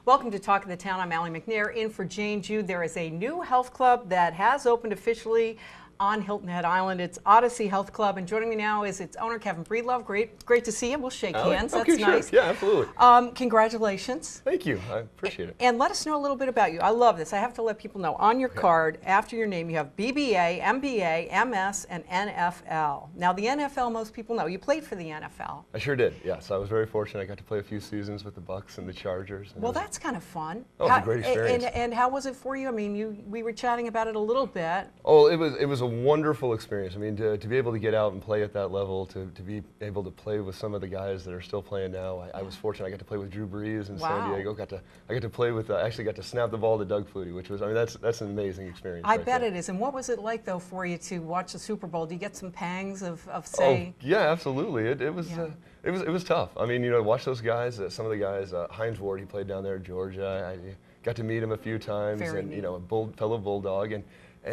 Welcome to Talk of the Town. I'm Allie McNair, in for Jane Jude. There is a new health club that has opened officially on Hilton Head Island. It's Odyssey Health Club, and joining me now is its owner, Kevin Breedlove. Great to see you. We'll shake hands. Okay, That's nice. Sure. Yeah, absolutely. Congratulations. Thank you. I appreciate it. And let us know a little bit about you. I love this. I have to let people know. On your card, after your name, you have BBA, MBA, MS, and NFL. Now, the NFL, most people know. You played for the NFL. I sure did, yes. I was very fortunate. I got to play a few seasons with the Bucks and the Chargers. Well, that's kind of fun. Oh, it was a great experience. And how was it for you? I mean, we were chatting about it a little bit. Oh, it was a wonderful experience. I mean, to be able to get out and play at that level, to be able to play with some of the guys that are still playing now. I was fortunate. I got to play with Drew Brees in San Diego. I got to play with, actually got to snap the ball to Doug Flutie, which was, I mean, that's an amazing experience. I bet it is. And what was it like, though, for you to watch the Super Bowl? Do you get some pangs of say? Oh, yeah, absolutely. It was tough. I mean, you know, watch those guys. Some of the guys, Hines Ward, he played down there in Georgia. I got to meet him a few times, you know, a fellow Bulldog, and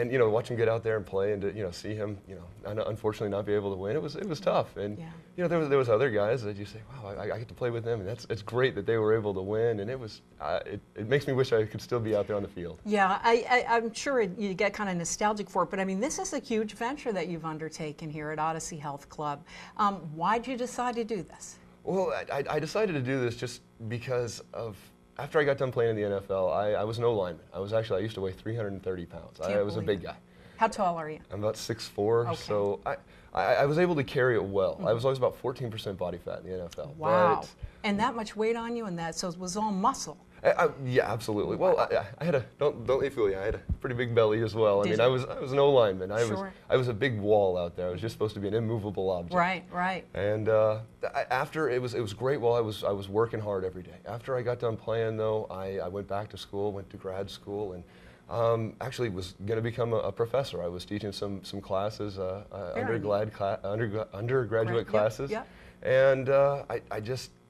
you know, watch him get out there and play, and to, you know, see him, you know, unfortunately not be able to win. It was tough, and you know, there was other guys that you say, wow, I get to play with them, and it's great that they were able to win, and it makes me wish I could still be out there on the field. Yeah, I'm sure you get kind of nostalgic for it, but I mean, this is a huge venture that you've undertaken here at Odyssey Health Club. Why'd you decide to do this? Well, I decided to do this just because of. After I got done playing in the NFL, I was no lineman. I used to weigh 330 pounds. I was a big guy. How tall are you? I'm about 6'4", so I was able to carry it well. I was always about 14% body fat in the NFL. Wow. And that much weight on you, and so it was all muscle. Yeah, absolutely. Well, I had don't let me fool you. I had a pretty big belly as well. I mean, I was an O-lineman. I was a big wall out there. I was just supposed to be an immovable object. Right. And after it was great while I was working hard every day. After I got done playing, though, I went back to school, went to grad school, and actually was going to become a professor. I was teaching some classes, undergraduate classes, and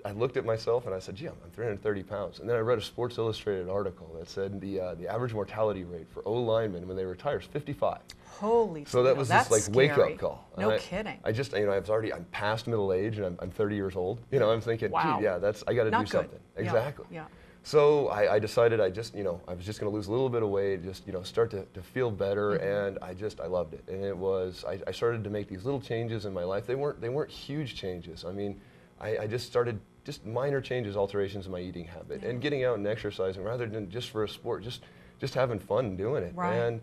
I looked at myself and I said, gee, I'm 330 pounds. And then I read a Sports Illustrated article that said the average mortality rate for O-linemen when they retire is 55. Holy So that was this like wake-up call. No kidding. I'm past middle age and I'm 30 years old. You know, I'm thinking, wow. Gee, yeah, I got to do something. Exactly. Yeah. So I decided I was just going to lose a little bit of weight, just, you know, start to feel better, and I loved it. And it was, I started to make these little changes in my life. They weren't huge changes. I mean, I just started just minor changes, alterations in my eating habit, and getting out and exercising rather than just for a sport, just having fun doing it. Right. And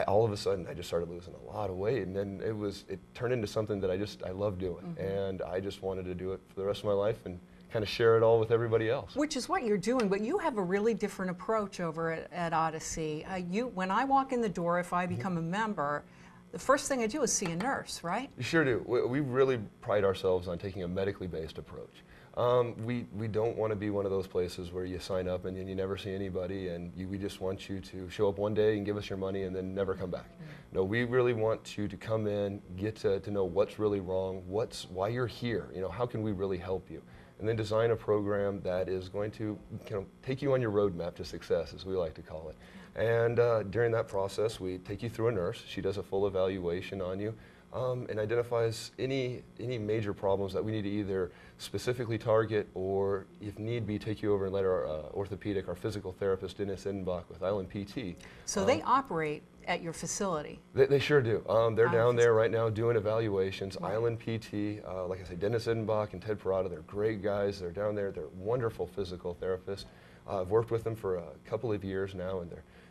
all of a sudden, I just started losing a lot of weight, and then it turned into something that I love doing, and I just wanted to do it for the rest of my life and kind of share it all with everybody else. Which is what you're doing, but you have a really different approach over at Odyssey. When I walk in the door, if I become a member, the first thing I do is see a nurse, right? You sure do. We really pride ourselves on taking a medically based approach. We don't want to be one of those places where you sign up and you never see anybody, and we just want you to show up one day and give us your money and then never come back. No, we really want you to come in, get to know what's really wrong, why you're here, you know, how can we really help you, and then design a program that is going to, you know, take you on your roadmap to success, as we like to call it. And during that process, we take you through a nurse. She does a full evaluation on you and identifies any major problems that we need to either specifically target or, if need be, take you over and let our our physical therapist, Dennis Edenbach with Island PT. So they operate at your facility? They sure do. They're down there right now doing evaluations. Right. Island PT, like I say, Dennis Edenbach and Ted Parada, they're great guys. They're down there. They're wonderful physical therapists. I've worked with them for a couple of years now, and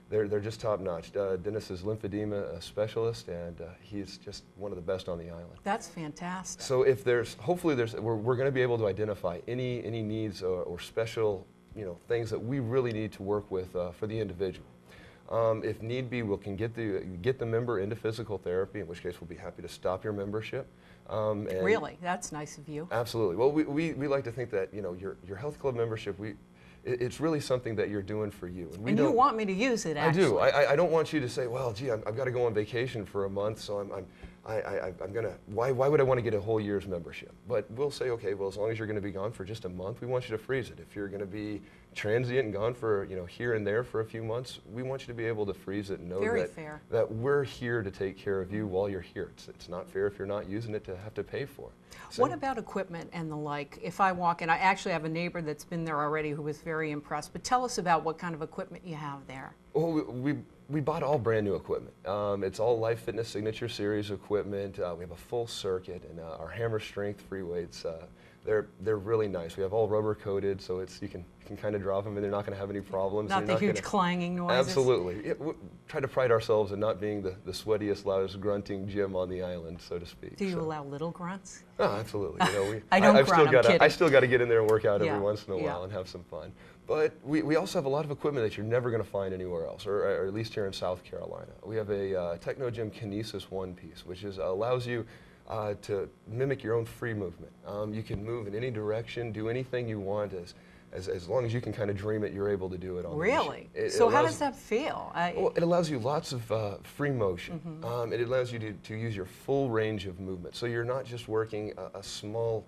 they're just top notch. Dennis is lymphedema specialist, and he's just one of the best on the island. That's fantastic. So if hopefully we're going to be able to identify any needs or special, you know, things that we really need to work with for the individual. If need be, we can get the member into physical therapy, in which case we'll be happy to stop your membership. Really? That's nice of you. Absolutely. Well, we like to think that, you know, your health club membership, it's really something that you're doing for you. And you want me to use it, actually. I do. I don't want you to say, well, gee, I've got to go on vacation for a month, so why would I want to get a whole year's membership? But we'll say, okay, well, as long as you're going to be gone for just a month, we want you to freeze it. If you're going to be transient and gone for, here and there for a few months, we want you to be able to freeze it and know that we're here to take care of you while you're here. It's not fair if you're not using it to have to pay for it. So, what about equipment and the like? If I walk in, I actually have a neighbor that's been there already who was very impressed, but tell us about what kind of equipment you have there. Well, we bought all brand new equipment. It's all Life Fitness Signature Series equipment. We have a full circuit, and our hammer strength free weights, they're really nice. We have all rubber coated, so you can kind of drop them and they're not going to have any problems. Not the huge clanging noises. Absolutely. We try to pride ourselves in not being the sweatiest, loudest, grunting gym on the island, so to speak. Do you allow little grunts? Oh, absolutely. I don't grunt, I'm kidding. I still got to get in there and work out every once in a while and have some fun. But we also have a lot of equipment that you're never going to find anywhere else, or at least here in South Carolina. We have a Techno-Gym Kinesis One Piece, which allows you to mimic your own free movement. You can move in any direction, do anything you want, as long as you can kind of dream it, you're able to do it on the machine. Really? So how does that feel? Well, it allows you lots of free motion. It allows you to use your full range of movement. So you're not just working a small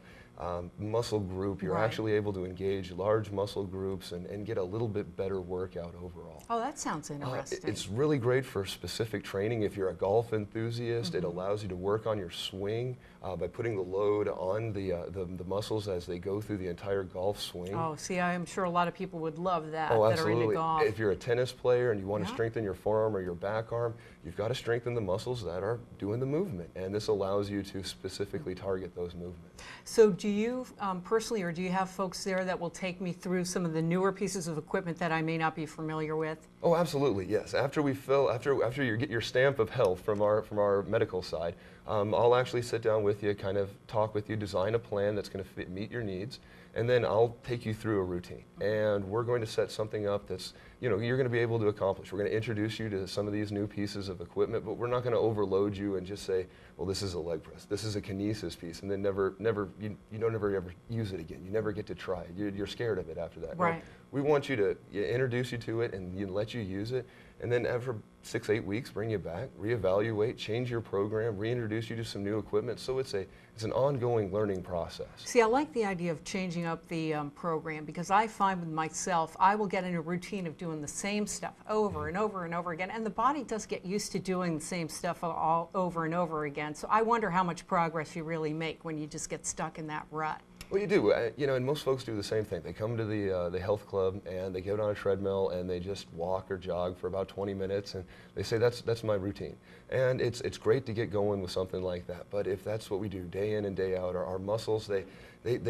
muscle group, you're actually able to engage large muscle groups and get a little bit better workout overall. Oh, that sounds interesting. It's really great for specific training. If you're a golf enthusiast, it allows you to work on your swing by putting the load on the muscles as they go through the entire golf swing. Oh, see, I'm sure a lot of people would love that, that are into golf. If you're a tennis player and you want to strengthen your forearm or your back arm, you've got to strengthen the muscles that are doing the movement, and this allows you to specifically target those movements. So do you personally, or do you have folks there that will take me through some of the newer pieces of equipment that I may not be familiar with? Oh, absolutely, yes. After you get your stamp of health from our medical side, I'll actually sit down with you, kind of talk with you, design a plan that's going to meet your needs, and then I'll take you through a routine. And we're going to set something up that's, you're going to be able to accomplish. We're going to introduce you to some of these new pieces of equipment, but we're not going to overload you and just say, well, this is a leg press, this is a kinesis piece, and then you don't ever use it again. You never get to try it. You're scared of it after that. Right. No, we want you to introduce you to it and let you use it, and then after 6-8 weeks, bring you back, reevaluate, change your program, reintroduce you to some new equipment. So it's an ongoing learning process. See, I like the idea of changing up the program, because I find with myself, I will get in a routine of doing the same stuff over and over and over again, and the body does get used to doing the same stuff all over and over again. So I wonder how much progress you really make when you just get stuck in that rut. Well, you do, and most folks do the same thing. They come to the health club and they get on a treadmill and they just walk or jog for about 20 minutes, and they say that's my routine. And it's great to get going with something like that. But if that's what we do day in and day out, our muscles they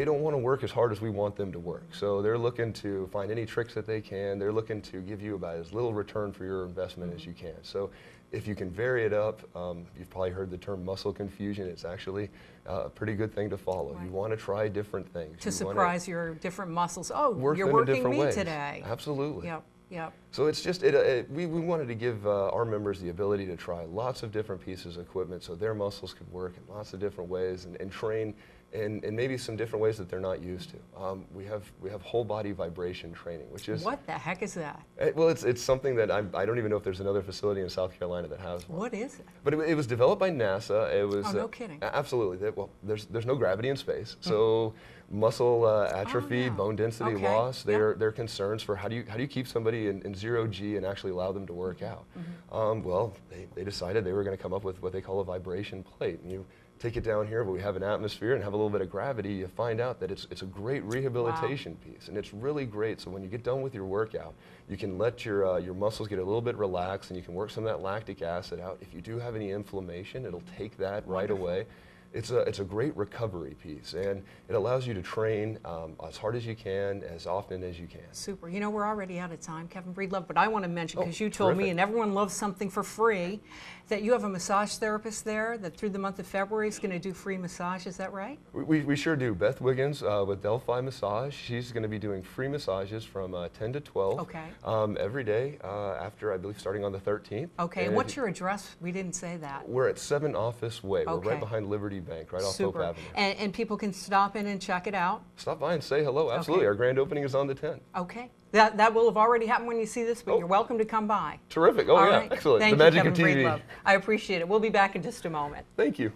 don't want to work as hard as we want them to work. So they're looking to find any tricks that they can. They're looking to give you about as little return for your investment as you can. So if you can vary it up, you've probably heard the term muscle confusion. It's actually a pretty good thing to follow. Right. You want to try different things. To surprise your different muscles. Oh, you're in working different me ways. today. Absolutely. Yep. Yep. So it's just, we wanted to give our members the ability to try lots of different pieces of equipment so their muscles could work in lots of different ways and train in maybe some different ways that they're not used to. We have whole body vibration training, which is... What the heck is that? Well, it's something that I don't even know if there's another facility in South Carolina that has one. What is it? But it was developed by NASA. It was... Oh, no kidding. Absolutely. Well, there's no gravity in space, so muscle atrophy, bone density loss, they're concerns for how do you keep somebody in 0 G and actually allow them to work out. Well, they decided they were going to come up with what they call a vibration plate. And you take it down here, but we have an atmosphere and have a little bit of gravity, you find out that it's a great rehabilitation piece, and it's really great. So when you get done with your workout, you can let your muscles get a little bit relaxed, and you can work some of that lactic acid out. If you do have any inflammation, it'll take that right away. It's a great recovery piece, and it allows you to train as hard as you can, as often as you can. Super. You know, we're already out of time, Kevin Breedlove, but I want to mention, because you told me, and everyone loves something for free, that you have a massage therapist there that through the month of February is going to do free massage. Is that right? We sure do. Beth Wiggins with Delphi Massage, she's going to be doing free massages from 10 to 12 every day after, I believe, starting on the 13th. Okay, and what's your address? We didn't say that. We're at 7 Office Way. We're right behind Liberty Bank, right off Hope Super. Avenue. And people can stop in and check it out. Stop by and say hello. Absolutely. Okay. Our grand opening is on the 10th. Okay. That will have already happened when you see this, but you're welcome to come by. Terrific. Oh, All yeah. right. Excellent. Thank The you, magic Kevin of TV. Breedlove. I appreciate it. We'll be back in just a moment. Thank you.